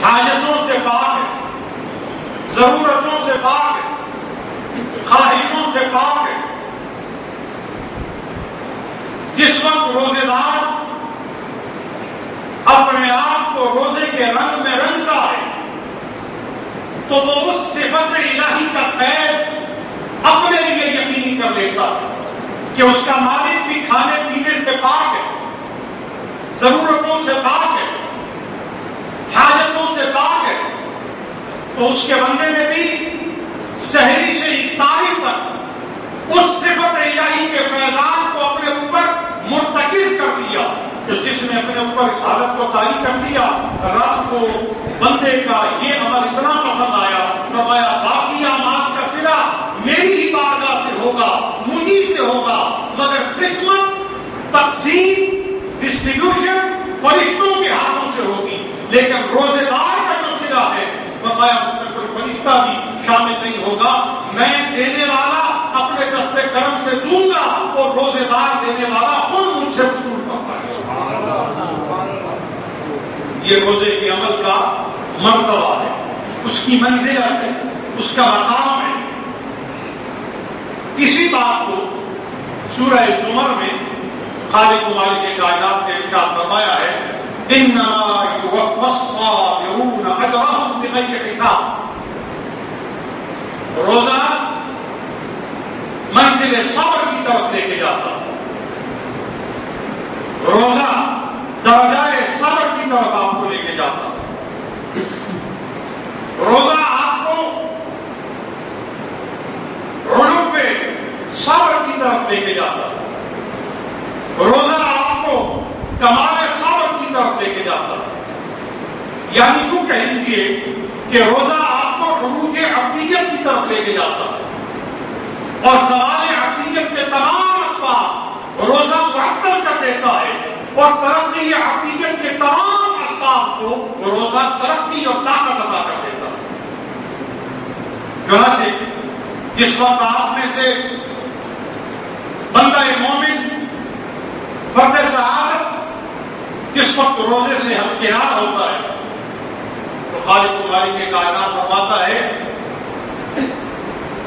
حاجتوں سے پاک ہے، ضرورتوں سے پاک ہے، خواہشوں سے پاک ہے۔ جس وقت روزے دار اپنے آپ کو روزے کے رنگ میں رنگتا ہے تو وہ اس صفت الہی کا فیض اپنے لیے یقینی کر لیتا ہے کہ اس کا مالک بھی کھانے پینے سے پاک ہے، ضرورتوں سے پاک ہے، حاجتوں سے پاک ہے، تو اس کے بندے نے بھی سحری سے افطاری تک اس صفت الہی کے فیضان کو اپنے اوپر مرتکز کر دیا۔ جس نے اپنے اوپر اس حالت کو طاری کر دیا، رب کو بندے کا یہ عمل اتنا پسند آیا، فرمایا باقی اعمال کا صلہ میری ہی بارگاہ سے ہوگا، مجھی سے ہوگا، مگر قسمت، تقسیم، ڈسٹریبیوشن فرشتوں کے ہاتھوں سے ہوگی، لیکن روزے دار کا جو صلہ ہے فرمایا اس میں کوئی فرشتہ بھی شامل نہیں ہوگا، میں دینے والا اپنے دست کرم سے دوں گا اور روزے دار دینے والا خود مجھ سے وصول کرتا ہے۔ یہ روزے کے عمل کا مرتبہ ہے، اس کی منزلت ہے، اس کا مقام ہے۔ اسی بات کو سورہ زمر میں خالق و مالک کائنات نے ارشاد فرمایا ہے، انما یوفی الصابرون اجرهم بغیر حساب۔ روزہ منزل صبر کی طرف لے کے جاتا ہے، روزہ درجۂ صبر کی طرف آپ کو لے کے جاتا ہے، روزہ آپ کو علوم صبر کی طرف لے کے جاتا ہے، روزہ آپ کو کمال صبر کی طرف لے کے جاتا ہے، یعنی تو کہہ لیجیے کہ روزہ آپ کو عروج عبدیت کی طرف لے کے جاتا ہے، اور زوال عبدیت کے تمام اسباب روزہ معطل کر دیتا ہے، اور ترقی عبدیت کے تمام اسباب کو روزہ ترقی اور طاقت عطا کر دیتا ہے۔ چنانچہ جس وقت آپ میں سے بندہ مومن فرد سعادت جس وقت روزے سے ہمکنار ہوتا ہے تو خالق و مالک کائنات فرماتا ہے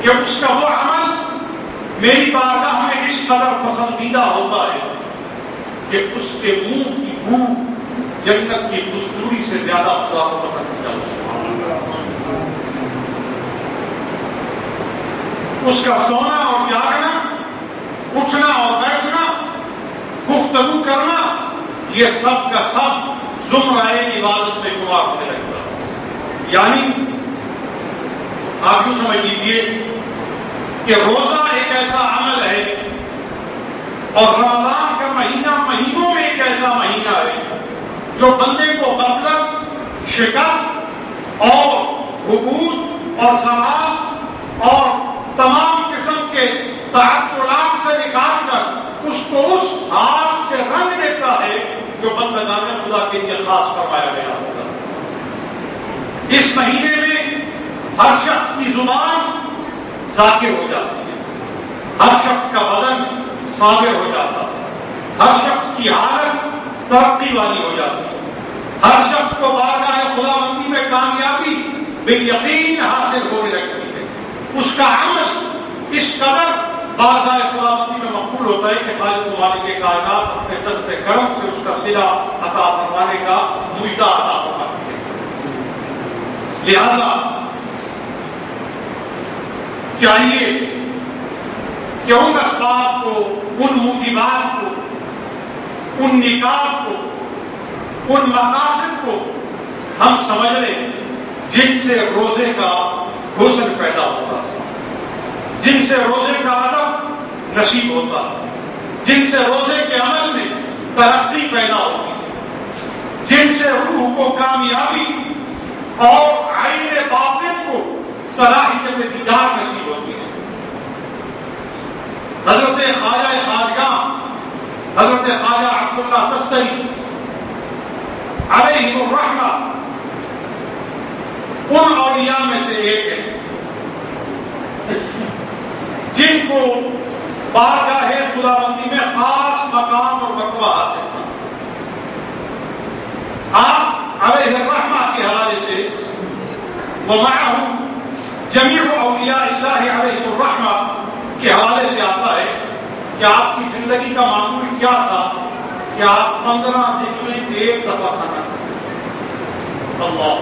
کہ اس کا وہ عمل میری بارگاہ میں اس قدر پسندیدہ ہوتا ہے کہ اس کے منہ کی بو جنت کی کستوری سے زیادہ خدا کو پسندیدہ ہوتا ہے۔ اس کا سونا اور جاگنا، اٹھنا اور بیٹھنا، گفتگو کرنا، یہ سب کا سب زمرۂ عبادت میں شمار ہونے لگتا ہے۔ یعنی آپ یوں سمجھ لیجیے کہ روزہ ایک ایسا عمل ہے اور رمضان کا مہینہ مہینوں میں ایک ایسا مہینہ ہے جو بندے کو غفلت، شکست اور حبوط اور زوال اور تمام قسم کے تعطلات سے نکال کر اس کو اس حال سے رنگ دیتا ہے جو بندگان خدا کے لیے خاص فرمایا گیا ہوتا ہے۔ اس مہینے میں ہر شخص کی زبان ذاکر ہو جاتی ہے، ہر شخص کا بدن صابر ہو جاتا ہے، ہر شخص کی حالت ترقی والی ہو جاتی ہے، ہر شخص کو بارگاہ خداوندی میں کامیابی بالیقین حاصل ہونے لگتی ہے، اس کا عمل اس قدر بارگاہ خداوندی میں مقبول ہوتا ہے کہ خالق و مالک کائنات اپنے دست کرم سے اس کا صلہ عطا فرمانے کا مجدہ عطا فرماتے ہیں۔ لہذا چاہیے کہ ان اسباب کو، ان موجبات کو، ان نکات کو، ان مقاصد کو ہم سمجھ لیں جن سے روزے کا حسن پیدا ہوتا ہے، جن سے روزے کا ادب نصیب ہوتا ہے، جن سے روزے کے عمل میں ترقی پیدا ہوتی ہے، جن سے روح کو کامیابی اور عین باطن کو صلاحیت دیدار نصیب ہوتی ہے۔ حضرت خواجہ خواجگاں حضرت خواجہ عبداللہ تستری علیہ الرحمہ ان اولیاء میں سے ایک ہے جن کو بارگاہ خداوندی میں خاص مقام اور رتبہ حاصل تھا۔ آپ علیہ الرحمہ کے حوالے سے وَمَعَهُ جَمِيعُ أَوْلِيَاءِ اللَّهِ عَلَيْهِمُ الرَّحْمَةُ کے حوالے سے آتا ہے کہ آپ کی زندگی کا معمول کیا تھا کہ آپ 15 دن میں ایک دفعہ کھانا کھاتے. اللہ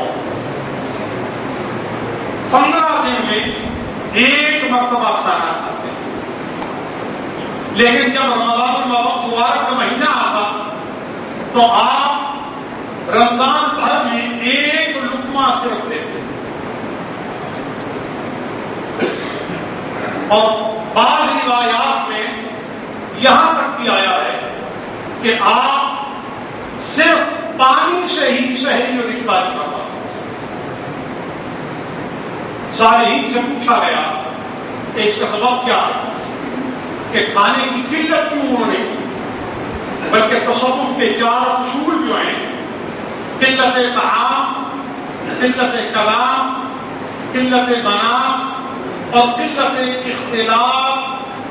15 دن میں ایک مرتبہ کھانا کھاتے. لیکن جب رمضان المبارک کا مہینہ آتا تو آپ رمضان بھر میں ایک لقمہ صرف لیتے. اور بعض روایات میں یہاں تک بھی آیا ہے کہ آپ صرف پانی سے ہی سحری اور افطاری کرتے. صالحین سے پوچھا گیا کہ اس کا سبب کیا ہے کہ کھانے کی قلت کیوں انہوں نے کی، بلکہ تصوف کے 4 اصول جو ہیں قلت طعام، قلت کلام، قلت بنا اور قلت اختلاف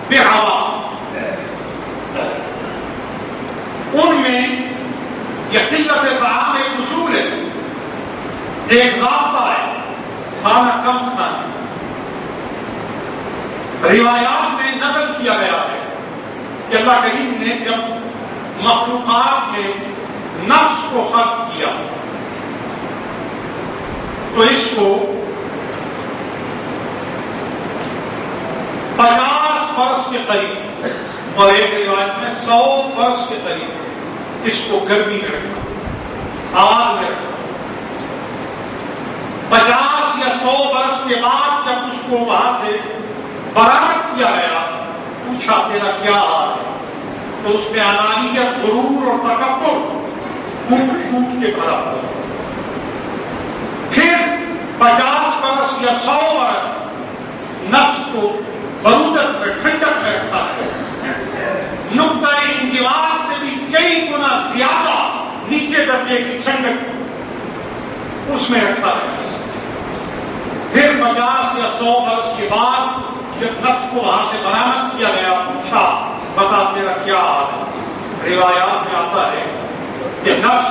بہوا. ان میں یہ قلت طعام ایک اصول ہے، ایک ضابطہ ہے، کھانا کم کھانا. روایات میں نقل کیا گیا ہے کہ اللہ کریم نے جب مخلوقات میں نفس کو خلق کیا تو اس کو 50 برس کے قریب اور ایک روایت میں 100 برس کے قریب اس کو گرمی میں رکھا، آگ میں رکھا. 50 یا 100 برس کے بعد جب اس کو وہاں سے برآمد کیا گیا، پوچھا تیرا کیا حال ہے، تو اس میں انانیت، غرور اور تکبر ٹوٹ ٹوٹ کے بھرا ہوا. پھر 50 برس یا 100 برس نفس کو برودت میں، ٹھنڈک میں رکھا ہے. نقطۂ انجماد سے بھی کئی گنا زیادہ نیچے درجے کی ٹھنڈک اس میں رکھا ہے. پھر 50 یا 100 برس کے بعد جب نفس کو وہاں سے برآمد کیا گیا، پوچھا بتا تیرا کیا حال ہے. روایات میں آتا ہے کہ نفس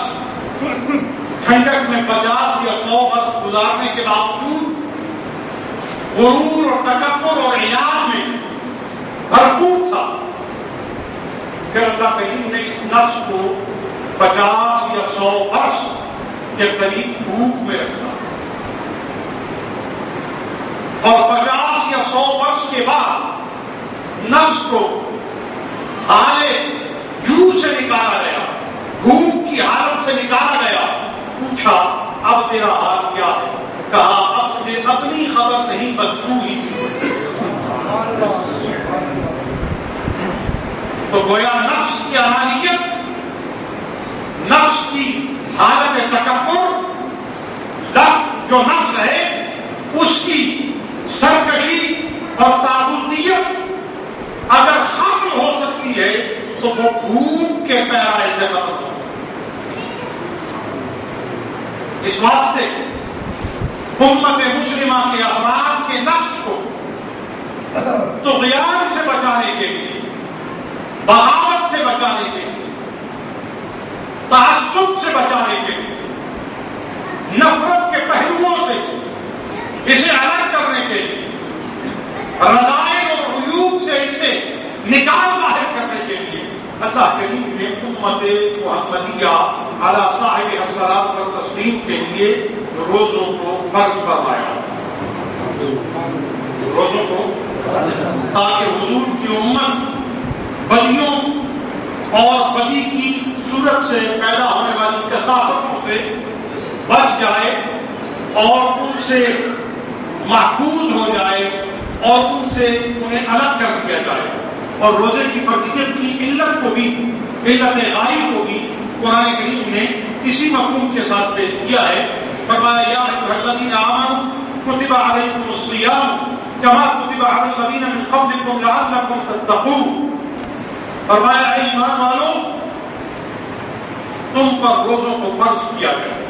ٹھنڈک میں 50 یا 100 برس گزارنے کے باوجود غرور اور تکبر اور عناد میں بھرپور تھا. پھر اللہ کریم نے اس نفس کو 50 یا 100 برس کے قریب دھوپ میں رکھا اور 50 یا 100 برس کے بعد نفس کو حالے جو سے نکالا گیا، بھوک کی حالت سے نکالا گیا. پوچھا اب تیرا حال کیا ہے؟ کہا اب مجھے اپنی خبر نہیں، بس تو ہی. تو گویا نفس کی انانیت، نفس کی حالت تکبر، جو نفس ہے اس کی سرکشی اور طاغوتیت اگر ختم ہو سکتی ہے تو وہ بھوک کے پیرائے سے ختم ہو سکتی ہے. اس واسطے امت مسلمہ کے افراد کے نفس کو طغیان سے بچانے کے لیے، بغاوت سے بچانے کے لیے، تعصب سے بچانے کے لیے، نفرت کے پہلوؤں سے اسے الگ کرنے کے لیے، رذائل اور عیوب سے اسے نکال باہر کرنے کے لیے اللہ کریم نے امت محمدیہ علی صاحب الصلاۃ والتسلیم کے لیے روزوں کو فرض فرمایا. روزوں کو تاکہ حضور کی امت بدیوں اور بدی کی صورت سے پیدا ہونے والی کثافتوں سے بچ جائے اور ان سے محفوظ ہو جائے اور ان سے انہیں الگ کر دیا جائے. اور روزے کی فرضیت کی علت کو بھی، علت غائب کو بھی قرآن کریم نے اسی مفہوم کے ساتھ پیش کیا ہے. فرمایا یا ایھا الذین آمنوا کتب علیکم الصیام کما کتب علی الذین من قبلکم لعلکم تتقون. فرمایا اے ایمان والو تم پر روزوں کو فرض کیا گیا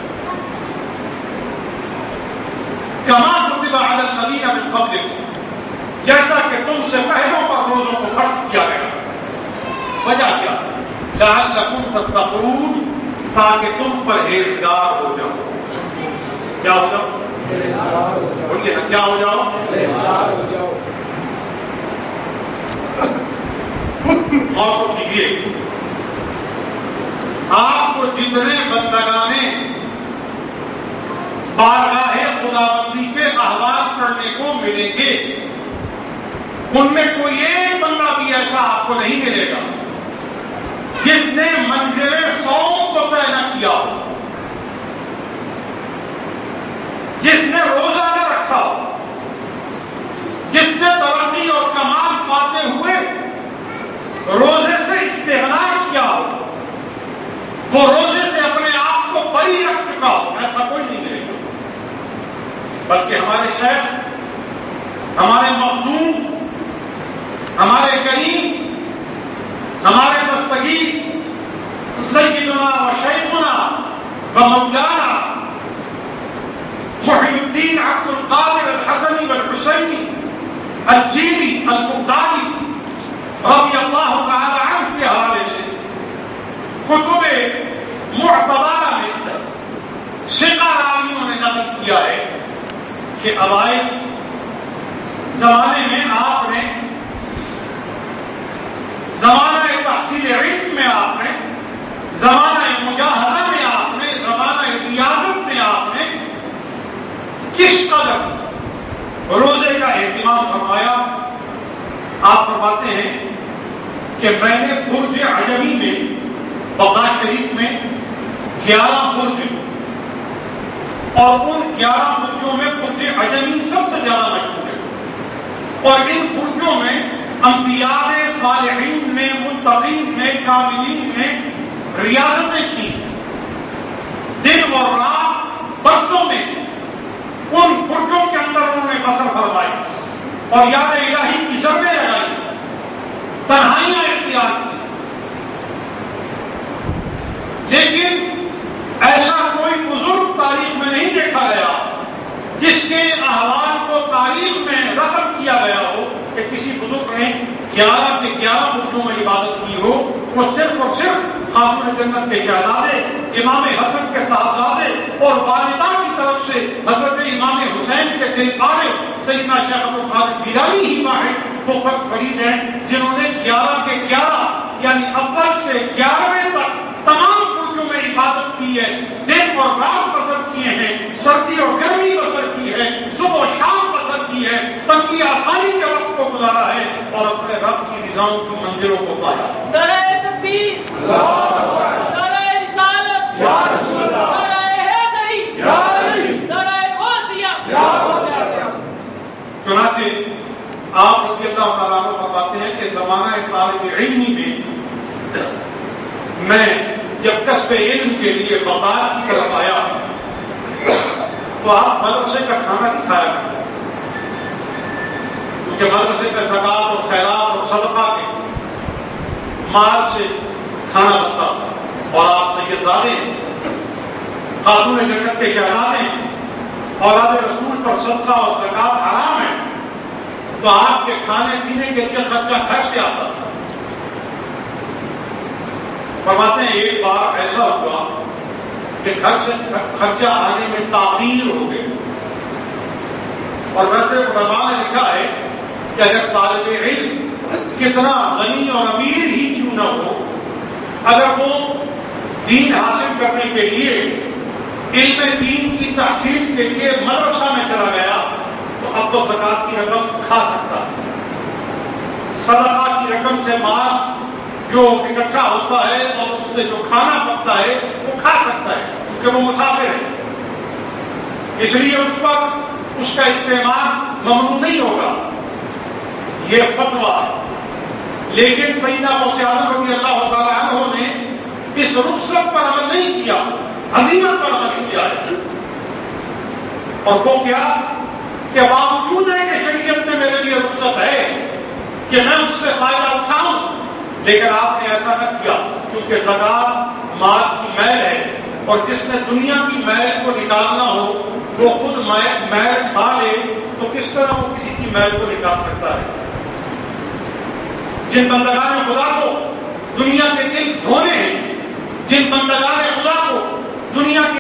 کما کتب علی الذین من قبلکم، جیسا کہ تم سے پہلوں پر روزوں کو فرض کیا گیا. وجہ کیا؟ لعلکم تتقون، تاکہ تم پرہیزگار ہو جاؤ. کیا ہو جاؤ؟ بولیے نا کیا ہو جاؤ؟ غور تو کیجیے، آپ کو جتنے بندگانے بارگاہ خداوندی کے احوال کرنے کو ملیں گے، ان میں کوئی ایک بندہ بھی ایسا آپ کو نہیں ملے گا جس نے منزل صوم کو طے نہ کیا ہو، جس نے روزہ نہ رکھا ہو، جس نے ترقی اور کمال پاتے ہوئے روزے سے استغنا کیا ہو، وہ روزے سے اپنے آپ کو بری رکھ چکا ہو، ایسا کوئی نہیں ملے گا۔ بلکہ ہمارے شیخ، ہمارے مخدوم، ہمارے کریم، ہمارے دستگیر سیدنا و شیخنا و مولانا محی الدین عبد القادر الحسنی والحسینی الجیلی البغدادی رضی اللہ تعالی عنہ کے حوالے سے کتب معتبرہ میں ثقہ راویوں نے نقل کیا ہے کہ اوائل زمانے میں آپ نے، زمانہ تحصیل علم میں آپ نے، زمانہ مجاہدہ میں آپ نے، زمانہ ریاضت میں آپ نے کس قدر روزے کا اہتمام فرمایا۔ آپ فرماتے ہیں کہ میں نے برج عجمی میں، بقا شریف میں 11 برج، اور ان 11 برجوں میں برج عجمی سب سے زیادہ مشہور ہے، اور ان برجوں میں انبیاء نے، صالحین نے، متقین نے، کاملین نے ریاضتیں کی، دن اور رات برسوں میں ان برجوں کے اندر انہوں نے بسر فرمائی اور یاد الہی کی ضربیں لگائی، تنہائیاں اختیار کی۔ لیکن ایسا کوئی بزرگ تاریخ میں نہیں دیکھا گیا جس کے احوال کو تاریخ میں رقم کیا گیا ہو کہ کسی بزرگ نے 11 کے 11 برجوں میں عبادت کی ہو۔ وہ صرف اور صرف خاتون جنت کے شہزادے امام حسن کے صاحبزادے اور والدہ کی طرف سے حضرت امام حسین کے دل پارے سیدنا شیخ عبد القادر جیلانی ہی واحد وہ فرد فرید ہیں جنہوں نے 11 کے 11 یعنی اول سے 11ویں تک تمام برجوں میں عبادت کی ہے، دن اور رات بسر کیے ہیں، سردی اور گرمی بسر کی ہے، صبح و شام بسر کی ہے، تنگی آسانی کے وقت کو گزارا ہے اور اپنے رب کی رضاؤں کی منزلوں کو پایا۔ نعرہ تکبیر، نعرہ رسالت، نعرہ حیدری، نعرہ غوثیہ۔ چنانچہ آپ رضی اللہ تعالیٰ عنہ فرماتے ہیں کہ زمانہ طالب علمی میں جب کسب علم کے لیے بغداد کی طرف آیا تو آپ مدرسے کا کھانا نہیں کھایا کرتے، اس کے مدرسے کا زکات اور خیرات اور صدقہ کے مال سے کھانا بنتا تھا، اور آپ سیدزادے خاتون جنت کے شہزادے اولاد رسول پر صدقہ اور زکات حرام ہے، تو آپ کے کھانے پینے کے لیے خرچہ گھر سے آتا تھا۔ فرماتے ہیں ایک بار ایسا ہوا کہ گھر سے خرچہ آنے میں تاخیر ہو گئی، اور ویسے علماء نے لکھا ہے کہ اگر طالب علم کتنا غنی اور امیر ہی کیوں نہ ہو، اگر وہ دین حاصل کرنے کے لیے، علم دین کی تحصیل کے لیے مدرسہ میں چلا گیا تو اب وہ زکات کی رقم کھا سکتا ہے، صدقہ کی رقم سے مال جو اکٹھا ہوتا ہے اور اس سے جو کھانا پکتا ہے وہ کھا سکتا ہے کیونکہ وہ مسافر ہے، اس لیے اس پر اس کا استعمال ممنوع نہیں ہوگا، یہ فتویٰ ہے۔ لیکن سیدنا غوث اعظم رضی اللہ تعالیٰ عنہ نے اس رخصت پر عمل نہیں کیا، عزیمت پر عمل کیا ہے، اور وہ کیا کہ باوجود ہے کہ شریعت میں میرے لیے رخصت ہے کہ میں اس سے فائدہ اٹھاؤں، لیکن آپ نے ایسا نہ کیا کیونکہ زکات مال کی میل ہے، اور جس نے دنیا کی میل کو نکالنا ہو وہ خود میل کھا لے تو کس طرح وہ کسی کی میل کو نکال سکتا ہے۔ جن بندگان خدا کو دنیا کے دل دھونے ہیں، جن بندگان خدا کو دنیا کے